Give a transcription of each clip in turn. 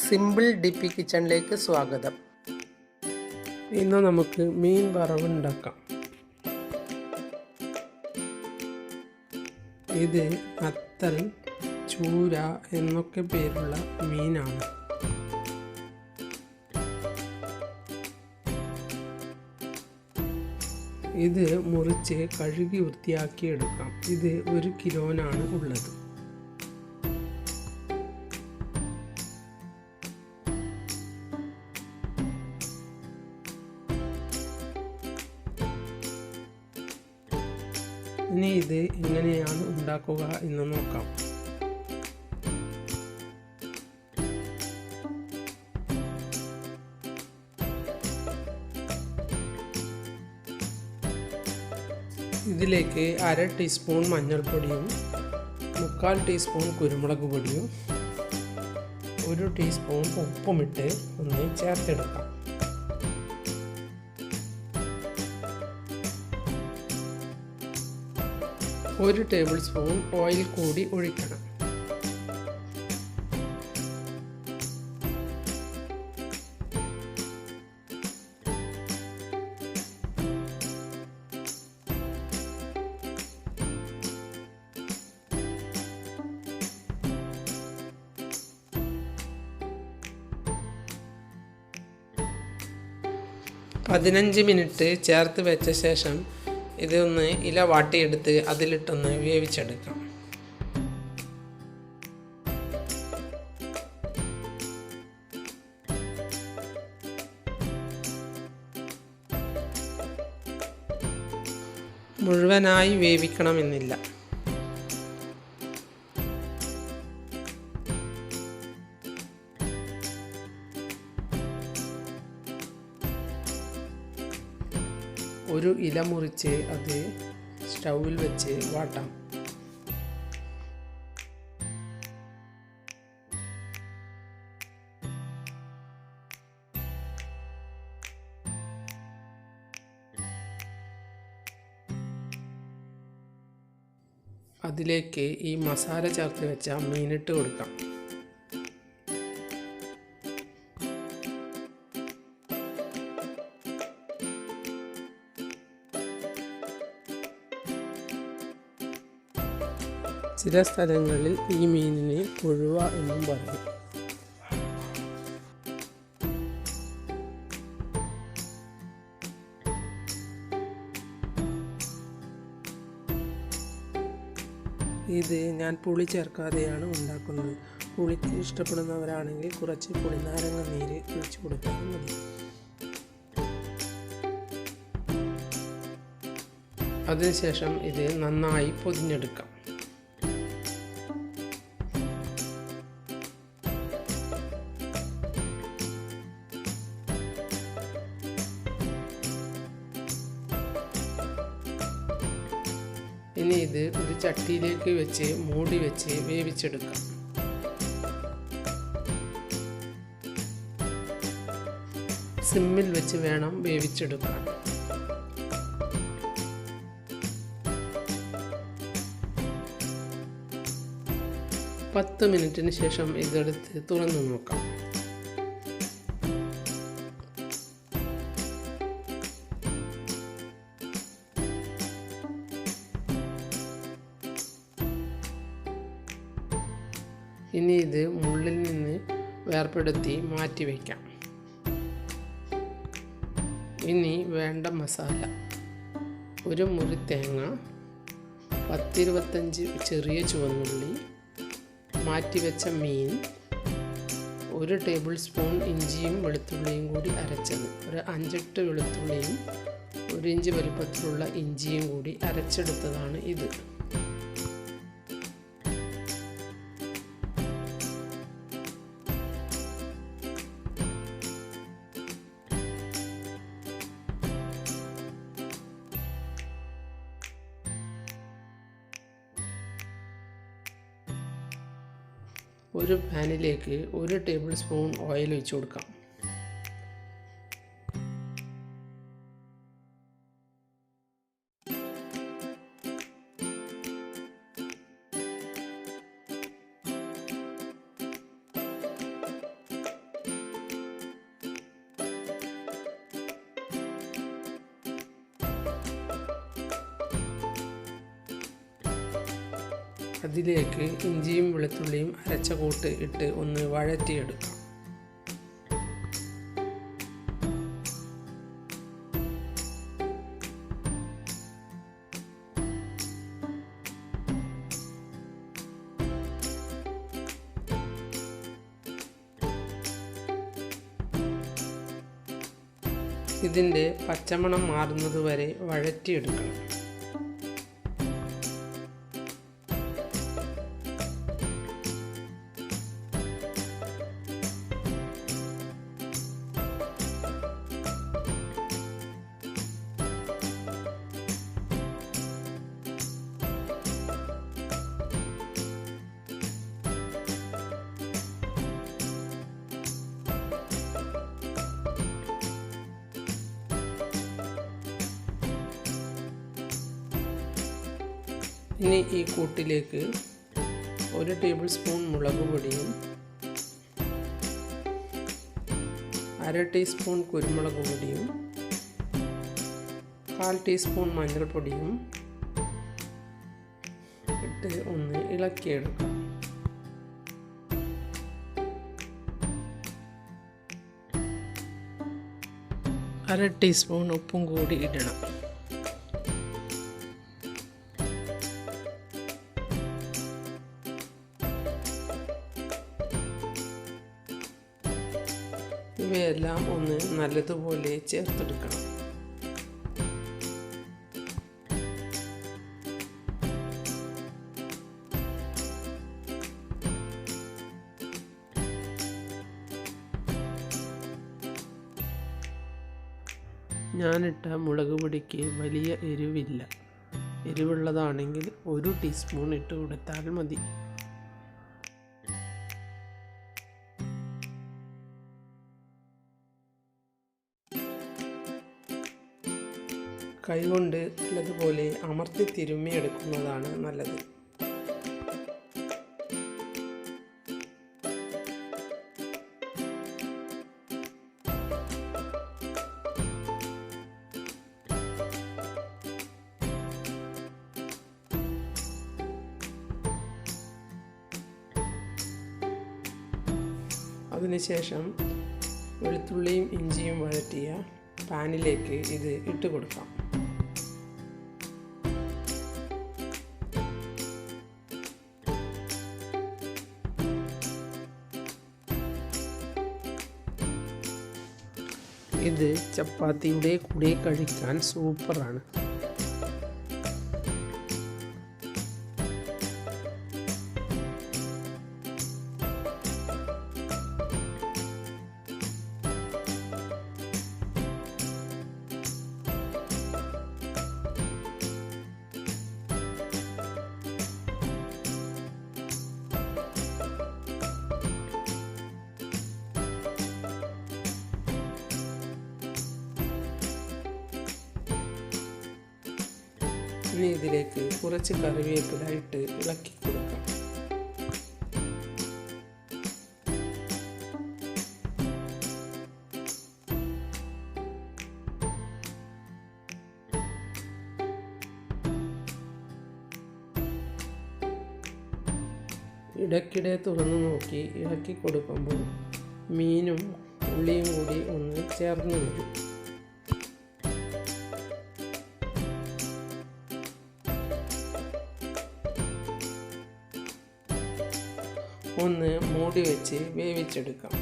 Simple ഡിപ്പി കിച്ചണിലേക്ക് സ്വാഗതം. ഇന്ന് നമുക്ക് മീൻ വറവ് ഉണ്ടാക്കാം. ഇത് നത്തൽ, ചൂര എന്നൊക്കെ പേരുള്ള മീനാണ്. ഇത് മുറിച്ച് കഴുകി വൃത്തിയാക്കി എടുക്കാം. ഇത് 1 കിലോനാണ് ഉള്ളത്. ഇനി ഇത് എങ്ങനെയാണ് ഉണ്ടാക്കുക എന്ന് നോക്കാം. ഇതിലേക്ക് 1/2 ടീസ്പൂൺ മഞ്ഞൾപ്പൊടിയും 1/4 ടീസ്പൂൺ കുരുമുളക് പൊടിയും 1 ടീസ്പൂൺ ഉപ്പുമിട്ട് ഒന്ന് ചേർത്തെടുക്കാം. ഒരു ടേബിൾ സ്പൂൺ ഓയിൽ കൂടി ഒഴിക്കണം. പതിനഞ്ച് മിനിറ്റ് ചേർത്ത് വെച്ച ശേഷം ഇതൊന്ന് ഇല വാട്ടിയെടുത്ത് അതിലിട്ടൊന്ന് വേവിച്ചെടുക്കാം. മുഴുവനായി വേവിക്കണമെന്നില്ല. ഒരു ഇല മുറിച്ച് അത് സ്റ്റൗവിൽ വെച്ച് വാട്ടാം. അതിലേക്ക് ഈ മസാല ചേർത്ത് വെച്ച മീനിട്ട് കൊടുക്കാം. ചില സ്ഥലങ്ങളിൽ ഈ മീനിനെ കൊഴുവ എന്നും പറയും. ഇത് ഞാൻ പുളി ചേർക്കാതെയാണ് ഉണ്ടാക്കുന്നത്. പുളിക്ക് ഇഷ്ടപ്പെടുന്നവരാണെങ്കിൽ കുറച്ച് പുളിനാരങ്ങ നീര് ഒഴിച്ച് കൊടുത്താൽ മതി. അതിനുശേഷം ഇത് നന്നായി പൊതിഞ്ഞെടുക്കാം. ഇനി ഇത് ഒരു ചട്ടിയിലേക്ക് വെച്ച് മൂടി വെച്ച് വേവിച്ചെടുക്കാം. സിമ്മിൽ വെച്ച് വേണം വേവിച്ചെടുക്കാൻ. പത്ത് മിനിറ്റിന് ശേഷം ഇതെടുത്ത് തുറന്നു നോക്കാം. ഇനി ഇത് മുള്ളിൽ നിന്ന് വേർപെടുത്തി മാറ്റി വയ്ക്കാം. ഇനി വേണ്ട മസാല: 1 മുറി തേങ്ങ, 10-25 ചെറിയ ചുവന്നുള്ളി, മാറ്റിവെച്ച മീൻ, 1 ടേബിൾ സ്പൂൺ ഇഞ്ചിയും വെളുത്തുള്ളിയും കൂടി അരച്ചത്, ഒരു 5-8 വെളുത്തുള്ളിയും 1 ഇഞ്ച് വലുപ്പത്തിലുള്ള ഇഞ്ചിയും കൂടി അരച്ചെടുത്തതാണ് ഇത്. ഒരു പാനിലേക്ക് 1 ടേബിൾ സ്പൂൺ ഓയിൽ ഒഴിച്ചു കൊടുക്കാം. അതിലേക്ക് ഇഞ്ചിയും വെളുത്തുള്ളിയും അരച്ച കൂട്ട് ഇട്ട് ഒന്ന് വഴറ്റിയെടുക്കാം. ഇതിൻ്റെ പച്ചമണം മാറുന്നത് വരെ വഴറ്റിയെടുക്കണം. ഇനി ഈ കൂട്ടിലേക്ക് 1 ടേബിൾ സ്പൂൺ മുളക് പൊടിയും 1/2 ടീസ്പൂൺ കുരുമുളക് പൊടിയും 1/4 ടീസ്പൂൺ മഞ്ഞൾപ്പൊടിയും ഇട്ട് ഒന്ന് ഇളക്കിയെടുക്കാം. അര ടീസ്പൂൺ ഉപ്പും കൂടി ഇടണം. ഇവയെല്ലാം ഒന്ന് നല്ലതുപോലെ ചേർത്തെടുക്കണം. ഞാനിട്ട മുളക് പൊടിക്ക് വലിയ എരിവില്ല. എരിവുള്ളതാണെങ്കിൽ 1 ടീസ്പൂൺ ഇട്ട് കൊടുത്താൽ മതി. കൈകൊണ്ട് നല്ലതുപോലെ അമർത്തി തിരുമ്മിയെടുക്കുന്നതാണ് നല്ലത്. അതിനുശേഷം വെളുത്തുള്ളിയും ഇഞ്ചിയും വഴറ്റിയ പാനിലേക്ക് ഇത് ഇട്ട് കൊടുക്കാം. ഇത് ചപ്പാത്തിയുടെ കൂടെ കഴിക്കാൻ സൂപ്പറാണ്. ഇനി ഇതിലേക്ക് കുറച്ച് കറിവേപ്പില ഇട്ട് ഇളക്കി കൊടുക്കാം. ഇടയ്ക്കിടെ തുറന്നു നോക്കി ഇളക്കി കൊടുക്കുമ്പോൾ മീനും ഉള്ളിയും കൂടി ഒന്ന് ചേർന്ന് വരും. ഒന്ന് മൂടി വെച്ച് വേവിച്ചെടുക്കാം.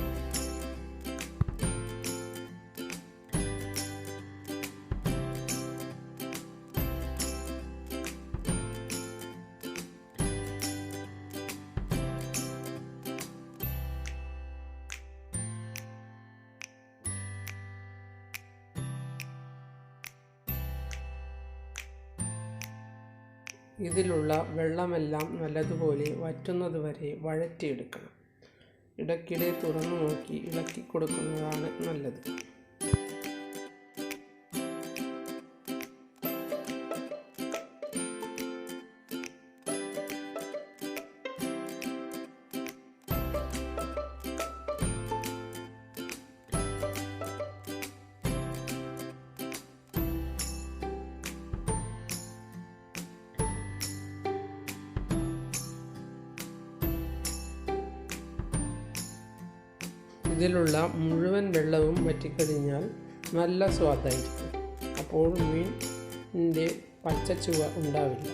ഇതിലുള്ള വെള്ളമെല്ലാം നല്ലതുപോലെ വറ്റുന്നത് വരെ വഴറ്റിയെടുക്കണം. ഇടയ്ക്കിടെ തുറന്നു നോക്കി ഇളക്കി കൊടുക്കുന്നതാണ് നല്ലത്. ഇതിലുള്ള മുഴുവൻ വെള്ളവും വറ്റിക്കഴിഞ്ഞാൽ നല്ല സ്വാദായിരിക്കും. അപ്പോൾ മീനിൻ്റെ പച്ചച്ചുവ ഉണ്ടാവില്ല.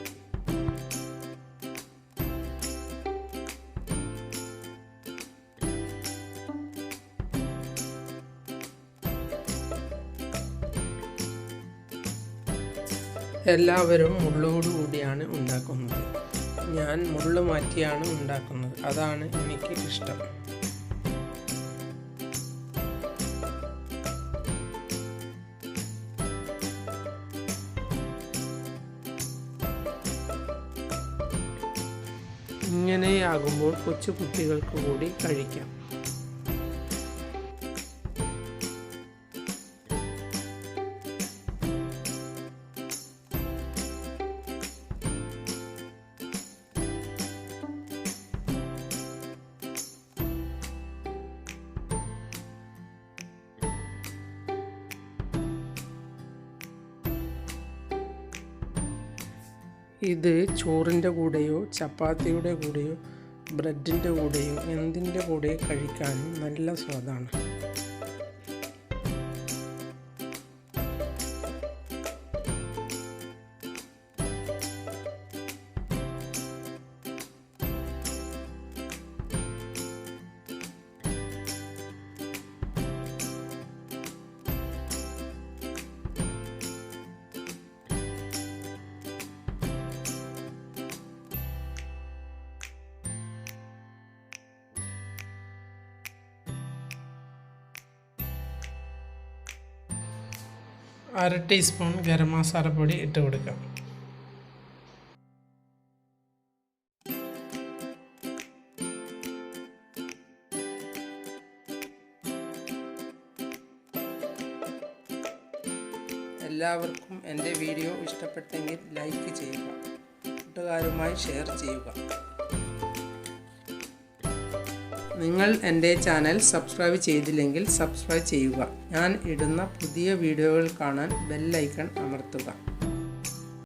എല്ലാവരും മുള്ളോടുകൂടിയാണ് ഉണ്ടാക്കുന്നത്. ഞാൻ മുള്ള് മാറ്റിയാണ് ഉണ്ടാക്കുന്നത്. അതാണ് എനിക്ക് ഇഷ്ടം. ഇങ്ങനെയാകുമ്പോൾ കൊച്ചു കുട്ടികൾക്ക് കൂടി കഴിക്കാം. ഇത് ചോറിൻ്റെ കൂടെയോ ചപ്പാത്തിയുടെ കൂടെയോ ബ്രെഡിൻ്റെ കൂടെയോ എന്തിൻ്റെ കൂടെ കഴിക്കാനും നല്ല സ്വാദാണ്. അര ടീസ്പൂൺ ഗരം മസാലപ്പൊടി ഇട്ട് കൊടുക്കാം. എല്ലാവർക്കും എൻ്റെ വീഡിയോ ഇഷ്ടപ്പെട്ടെങ്കിൽ ലൈക്ക് ചെയ്യുക, കൂട്ടുകാരുമായി ഷെയർ ചെയ്യുക. നിങ്ങൾ എൻ്റെ ചാനൽ സബ്സ്ക്രൈബ് ചെയ്തില്ലെങ്കിൽ സബ്സ്ക്രൈബ് ചെയ്യുക. ഞാൻ ഇടുന്ന പുതിയ വീഡിയോകൾ കാണാൻ ബെൽ ഐക്കൺ അമർത്തുക.